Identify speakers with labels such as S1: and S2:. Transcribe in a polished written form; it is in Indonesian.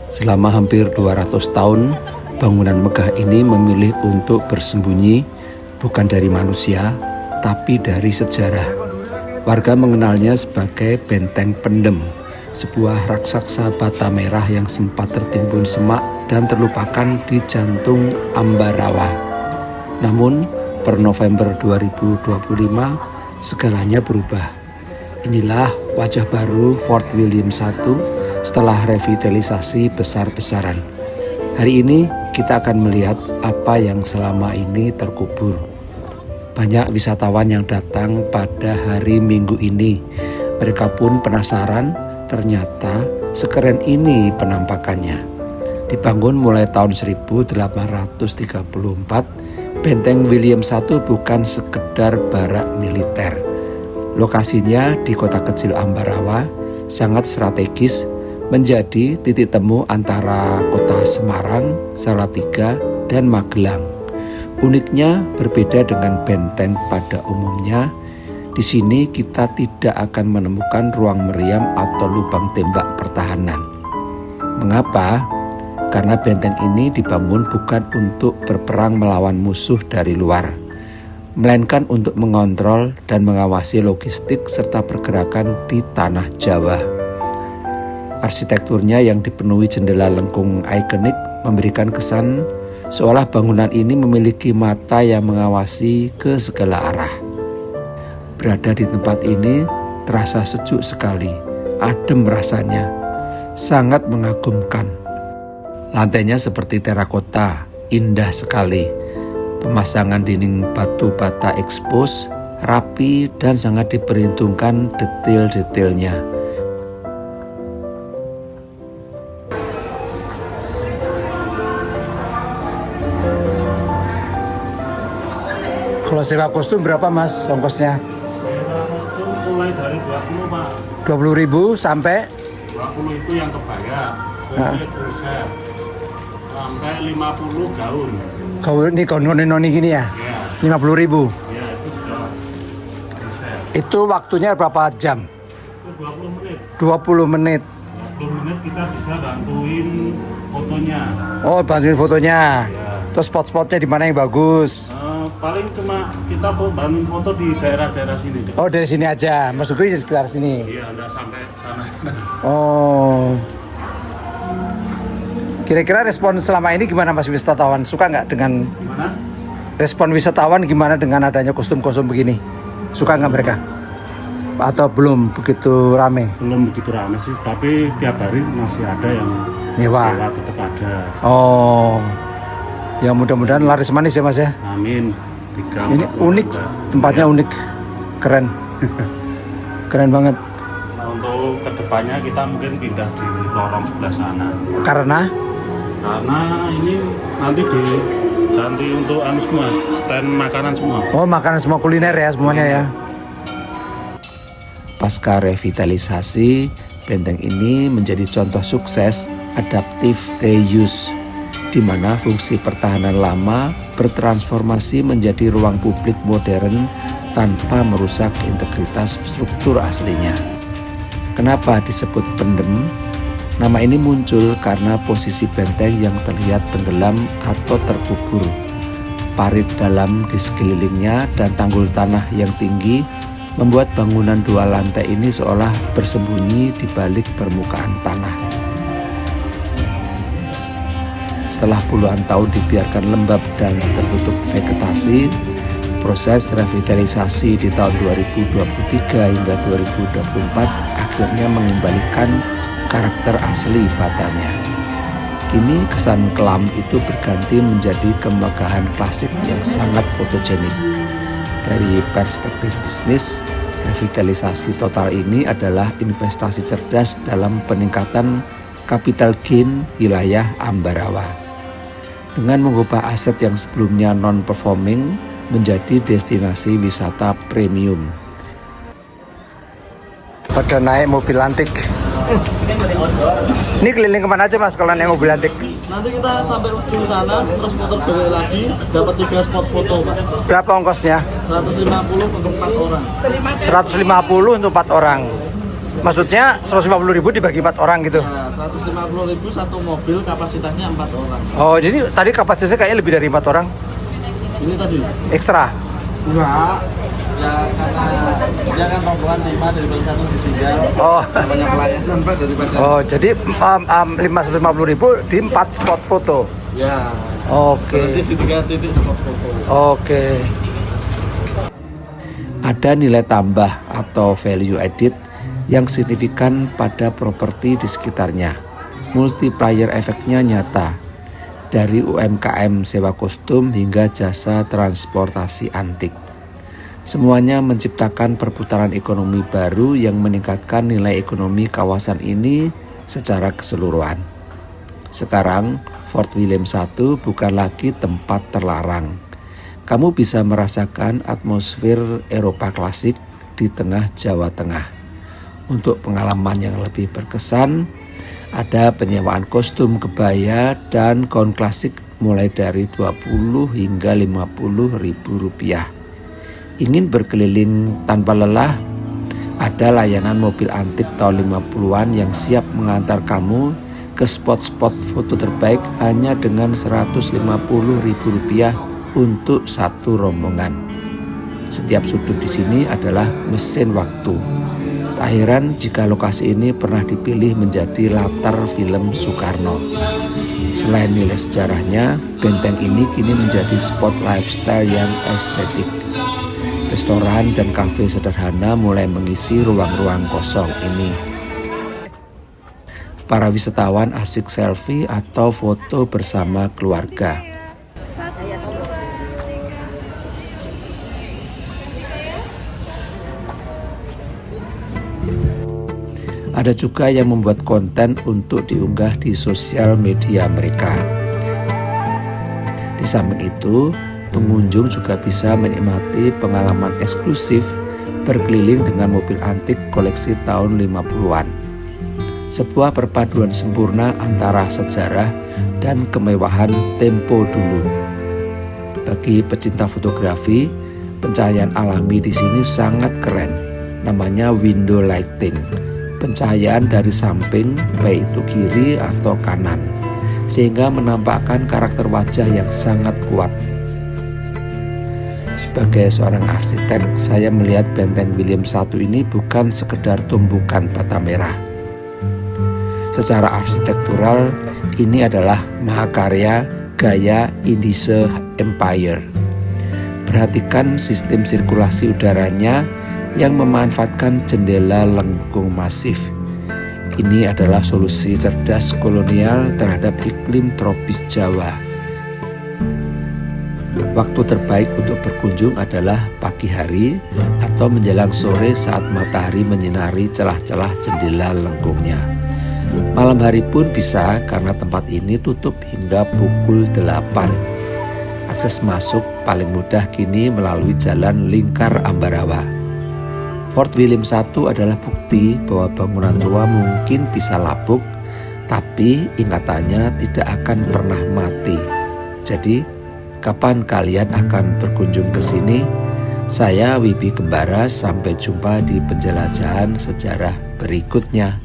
S1: Selama hampir 200 tahun, bangunan megah ini memilih untuk bersembunyi bukan dari manusia, tapi dari sejarah. Warga mengenalnya sebagai Benteng Pendem, sebuah raksasa bata merah yang sempat tertimbun semak dan terlupakan di jantung Ambarawa. Namun, per November 2025, segalanya berubah. Inilah wajah baru Fort William I setelah revitalisasi besar-besaran. Hari ini kita akan melihat apa yang selama ini terkubur. Banyak wisatawan yang datang pada hari Minggu ini. Mereka pun penasaran, ternyata sekeren ini penampakannya. Dibangun mulai tahun 1834, Benteng William I bukan sekedar barak militer. Lokasinya di kota kecil Ambarawa sangat strategis, menjadi titik temu antara kota Semarang, Salatiga, dan Magelang. Uniknya berbeda dengan benteng pada umumnya, di sini kita tidak akan menemukan ruang meriam atau lubang tembak pertahanan. Mengapa? Karena benteng ini dibangun bukan untuk berperang melawan musuh dari luar, melainkan untuk mengontrol dan mengawasi logistik serta pergerakan di tanah Jawa. Arsitekturnya yang dipenuhi jendela lengkung ikonik memberikan kesan seolah bangunan ini memiliki mata yang mengawasi ke segala arah. Berada di tempat ini terasa sejuk sekali, adem rasanya, sangat mengagumkan. Lantainya seperti terakota, indah sekali. Pemasangan dinding batu bata ekspos, rapi dan sangat diperhitungkan detail-detailnya. Kalau sewa kostum berapa mas ongkosnya?
S2: Sewa kostum mulai dari 20 pak.
S1: 20.000 sampai?
S2: 20 itu yang kebaya, komplit konsep. Sampai 50 gaun.
S1: Kau ini kau noni gini ya?
S2: Ya.
S1: 50.000.
S2: Ya itu sudah konsep.
S1: Itu waktunya berapa jam?
S2: Itu 20 menit.
S1: 20 menit.
S2: 20 menit kita bisa bantuin fotonya.
S1: Oh bantuin fotonya.
S2: Ya.
S1: Terus spot-spotnya di mana yang bagus?
S2: Paling cuma kita bantuin foto di daerah-daerah sini.
S1: Oh dari sini aja, maksudku di sekitar sini.
S2: Iya, enggak sampai sana.
S1: Oh. Kira-kira respon selama ini gimana mas wisatawan? Suka nggak dengan
S2: Gimana?
S1: respon wisatawan gimana dengan adanya kostum-kostum begini? Suka nggak mereka? Atau belum begitu rame?
S2: Belum begitu ramai sih, tapi tiap hari masih ada yang
S1: Nyewa.
S2: sewa, tetap ada.
S1: Oh. Ya mudah-mudahan laris manis ya mas ya.
S2: Amin.
S1: Ini unik, tempatnya unik, keren, keren banget.
S2: Nah, untuk kedepannya kita mungkin pindah di lorong sebelah sana.
S1: Karena
S2: Ini nanti diganti untuk semua, stand makanan semua.
S1: oh makanan semua kuliner ya semuanya ya. Pasca revitalisasi, benteng ini menjadi contoh sukses adaptive reuse, di mana fungsi pertahanan lama bertransformasi menjadi ruang publik modern tanpa merusak integritas struktur aslinya. Kenapa disebut pendem? Nama ini muncul karena posisi benteng yang terlihat tenggelam atau terkubur. Parit dalam di sekelilingnya dan tanggul tanah yang tinggi membuat bangunan dua lantai ini seolah bersembunyi di balik permukaan tanah. Setelah puluhan tahun dibiarkan lembab dan tertutup vegetasi, proses revitalisasi di tahun 2023 hingga 2024 akhirnya mengembalikan karakter asli batanya. Kini kesan kelam itu berganti menjadi kemegahan klasik yang sangat fotogenik. Dari perspektif bisnis, revitalisasi total ini adalah investasi cerdas dalam peningkatan capital gain wilayah Ambarawa. Dengan mengubah aset yang sebelumnya non-performing menjadi destinasi wisata premium. Pada naik mobil antik. Ini keliling kemana aja mas kalau naik mobil antik?
S3: Nanti kita sampai ujung sana, terus muter balik lagi, dapat 3 spot foto Pak.
S1: Berapa ongkosnya?
S3: 150 untuk 4 orang.
S1: 150 untuk 4 orang. Maksudnya 150.000 dibagi 4 orang gitu?
S3: Ya, 150.000 satu mobil, kapasitasnya 4 orang.
S1: Oh, jadi tadi kapasitasnya kayaknya lebih dari 4 orang?
S3: Ini tadi?
S1: Ekstra?
S3: Enggak. Ya karena dia kan rombongan 5 dari balik 1 ditinggal.
S1: Oh.
S3: Banyak pelayanan Pak dari pasar.
S1: Oh, jadi 150.000 di 4 spot foto?
S3: Ya.
S1: Oke.
S3: Berarti di 3 titik spot foto.
S1: Oke. Ada nilai tambah atau value added yang signifikan pada properti di sekitarnya. Multiplier efeknya nyata. Dari UMKM sewa kostum hingga jasa transportasi antik. Semuanya menciptakan perputaran ekonomi baru yang meningkatkan nilai ekonomi kawasan ini secara keseluruhan. Sekarang, Fort William I bukan lagi tempat terlarang. Kamu bisa merasakan atmosfer Eropa klasik di tengah Jawa Tengah. Untuk pengalaman yang lebih berkesan, ada penyewaan kostum kebaya dan gaun klasik mulai dari 20 hingga 50 ribu rupiah. Ingin berkeliling tanpa lelah? Ada layanan mobil antik tahun 50-an yang siap mengantar kamu ke spot-spot foto terbaik hanya dengan 150 ribu rupiah untuk satu rombongan. Setiap sudut di sini adalah mesin waktu. Tak heran jika lokasi ini pernah dipilih menjadi latar film Soekarno. Selain nilai sejarahnya, benteng ini kini menjadi spot lifestyle yang estetik. Restoran dan kafe sederhana mulai mengisi ruang-ruang kosong ini. Para wisatawan asik selfie atau foto bersama keluarga. Ada juga yang membuat konten untuk diunggah di sosial media mereka. Di samping itu, pengunjung juga bisa menikmati pengalaman eksklusif berkeliling dengan mobil antik koleksi tahun 50-an. Sebuah perpaduan sempurna antara sejarah dan kemewahan tempo dulu. Bagi pecinta fotografi, pencahayaan alami di sini sangat keren. Namanya window lighting. Pencahayaan dari samping, baik itu kiri atau kanan, sehingga menampakkan karakter wajah yang sangat kuat. Sebagai seorang arsitek, saya melihat benteng William I ini bukan sekedar tumbukan bata merah. Secara arsitektural, ini adalah mahakarya gaya Indische Empire. Perhatikan sistem sirkulasi udaranya yang memanfaatkan jendela lengkung masif. Ini adalah solusi cerdas kolonial terhadap iklim tropis Jawa. Waktu terbaik untuk berkunjung adalah pagi hari atau menjelang sore saat matahari menyinari celah-celah jendela lengkungnya. Malam hari pun bisa karena tempat ini tutup hingga pukul 8. Akses masuk paling mudah kini melalui jalan Lingkar Ambarawa. Fort William I adalah bukti bahwa bangunan tua mungkin bisa lapuk, tapi ingatannya tidak akan pernah mati. Jadi, kapan kalian akan berkunjung ke sini? Saya Wibi Kembara, sampai jumpa di penjelajahan sejarah berikutnya.